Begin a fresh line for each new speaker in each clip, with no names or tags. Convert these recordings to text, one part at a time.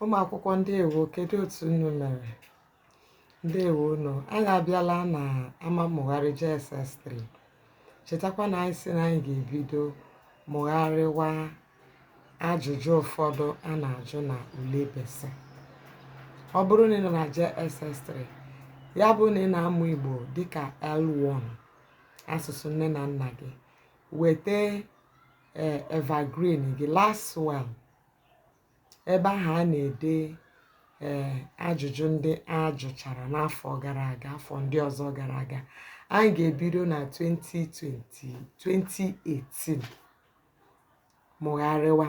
Ụmụ akwụkwọ ndewo, kedu otu unu mere? Ndewo unu. Anyị abịala na ama mmụgharị JSS3. Chetakwa na anyị si na anyị ga-ebido mụgharịwa ajụjụ ụfọdụ a na-ajụ na ule bese. Ọ bụrụ na ị nọ na JSS3, ya bụ na ị na-amụ Igbo dịka L1, asụsụ nne na nna gị, weta evergreen gị, Laswell, ebe ahụ a na-ede ajụjụ ndị ajụchara n'afọ gara aga, afọ ndị ọzọ gara aga. Anyị ga-ebido na 2018 mụgharịwa.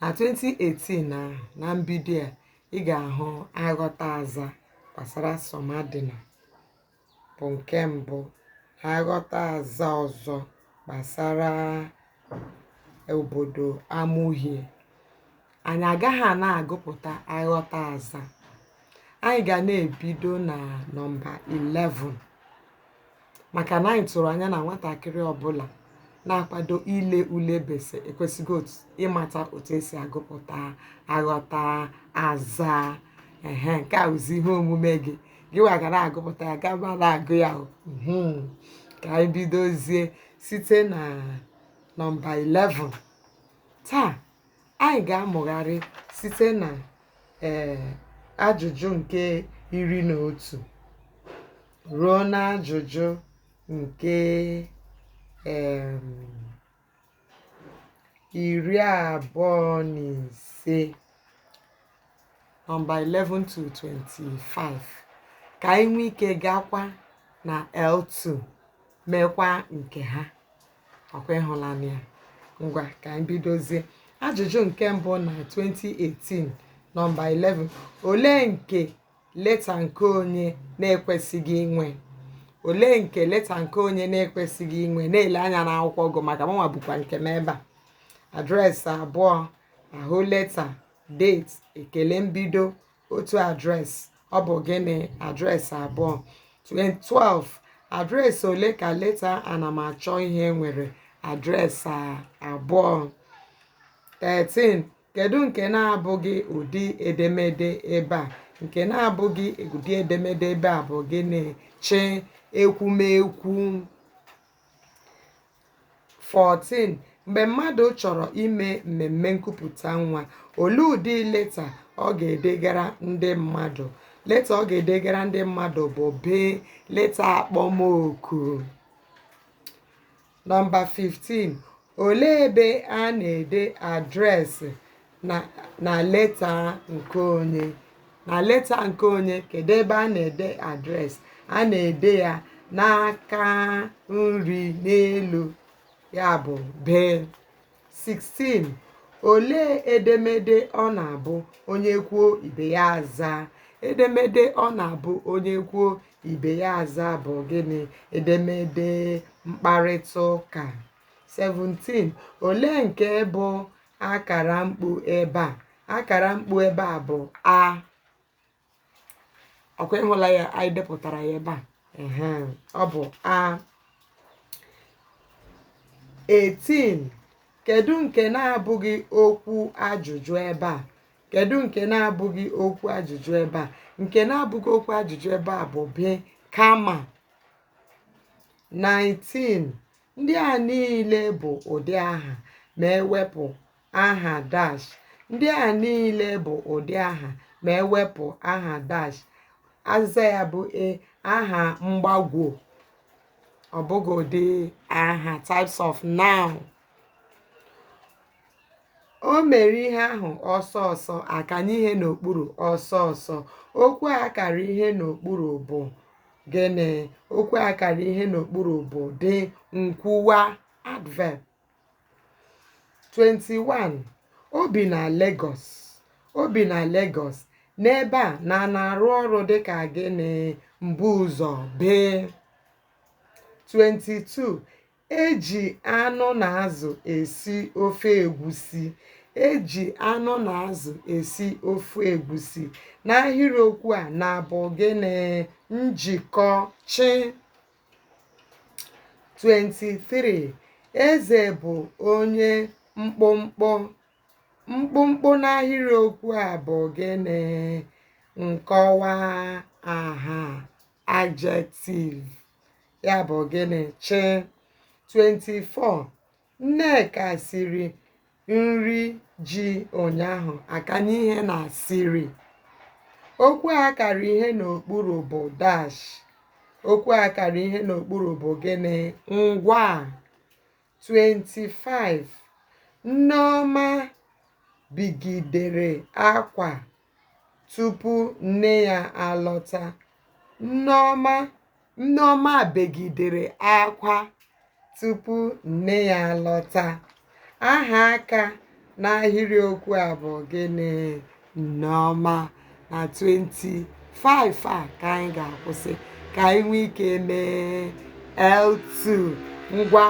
Na 2018 na mbido a, ị ga-ahụ aghọta aza gbasara Somadina bụ nke mbụ, aghọta aza ọzọ gbasara obodo Amuhie. Anyị agaghị na-agụpụta aghọta aza. Anyị ga na-ebido na nọmba 11 maka na anyị tụrụ anya na nwatakịrị ọbụla na-akwado ile ule bese ekwesịghị ịmata otu esi agụpụta aghọta aza. Nke a ụzi ihe omume gị wagara agụpụta ya, gaba na-agụ ya. Ka anyị bidozie site na nọmba 11. Taa anyị ga-amụgharị site na ajụjụ nke 11 ruo na ajụjụ nke 25, nọmba 11 to 25, ka anyị nwee ike gakwa na L2 mekwa nke ha. Ọkwa ịhụlanị ya. Ngwa ka anyị bidozie. Ajụjụ nke mbụ na 2018, nọmba 11. Olee nke leta nke onye na-ekwesịghị inwe? Olee nke leta nke onye na-ekwesịghị inwe? Na-ele anya n'akwụkwọ gụ maka mụnwa bụkwa nke m ebe a. Adreesị abụọ, ahụ leta, date, ekele mbido, otu adreesị. Ọ bụ gịnị? Adreesị abụọ. 12. Adreesị ole ka leta anamachọ ihe nwere? Adreesị abụọ. 13. Kedu nke na-abụghị ụdị edemede ebe a? Nke na-abụghị ụdị edemede ebe a bụ gịnị? Chi, ekwumekwu. 14. Mgbe mmadụ chọrọ ime mmemme nkupụta nwa, olee ụdị leta ọ ga-edegara ndị mmadụ? Leta ọ ga-edegara ndị mmadụ bụ bee leta akpọmoku. Nọmba 15. Olee ebe a na-ede adreesị na leta nke onye? Na leta nke onye, kedu ebe a na-ede adreesị? A na-ede ya n'aka nri n'elu, ya bụ bee. 16. Olee edemede ọ na-abụ onye kwuo ibe ya aza? Edemede ọ na-abụ onye kwuo ibe ya aza bụ gịnị? Edemede mkparịta ụka. 17. Olee nke bụ akara mkpu ebe a? Akara mkpu ebe a bụ A. Ọkwa ịhụla ya, anyị depụtara ya ebe a. Ọ bụ A. 18. Kedu nke na-abụghị okwu ajụjụ ebe a? Kedu nke na-abụghị okwu ajụjụ ebe a? Nke na-abụghị okwu ajụjụ ebe a bụ B, kama. 19. Ndị a niile bụ ụdị aha ma ewepụ aha dash. Ndị a niile bụ ụdị aha ma ewepụ aha dash. Azịza ya bụ aha mgbagwo, ọ bụghị ụdị aha, types of noun. O mere ihe ahụ ọsọ ọsọ, akanye ihe n'okpuru ọsọ ọsọ. Okwu akara ihe n'okpuru bụ gịnị? Okwu akara ihe n'okpuru bụ dị nkwuwa, adverb. 21. O bi na Lagos. O bi na Lagos. N'ebe a na-arụ ọrụ dịka gịnị? Mbụ ụzọ, bee. 22. Eji anụ na azụ esi ofe egwusi. Eji anụ na azụ esi ofe egwusi. N'ahịrịokwu a na-abụ gịnị? Njikọ, chi. 23. Eze bụ onye mkpụmkpụ mkpụmkpụ n'ahịrịokwu a bụ gịnị? Nkọwa aha adjective. Ya bụ gịnị? Chị. 24. Nneka siri nri ji ụnyaahụ. Akanye ihe na siri. Okwu akara ihe n'okpuru bụ dash. Okwu akara ihe n'okpuru bụ gịnị? Ngwa. 25. Nneọma bigidere akwa tupu nne ya alọta. Nneọma begidere akwa tupu nne ya alọta. Aha aka n'ahịrịokwu a bụ gịnị? Nneọma. Na 25 a ka anyị ga-akwụsị ka anyị nwee ike mee L2. Ngwa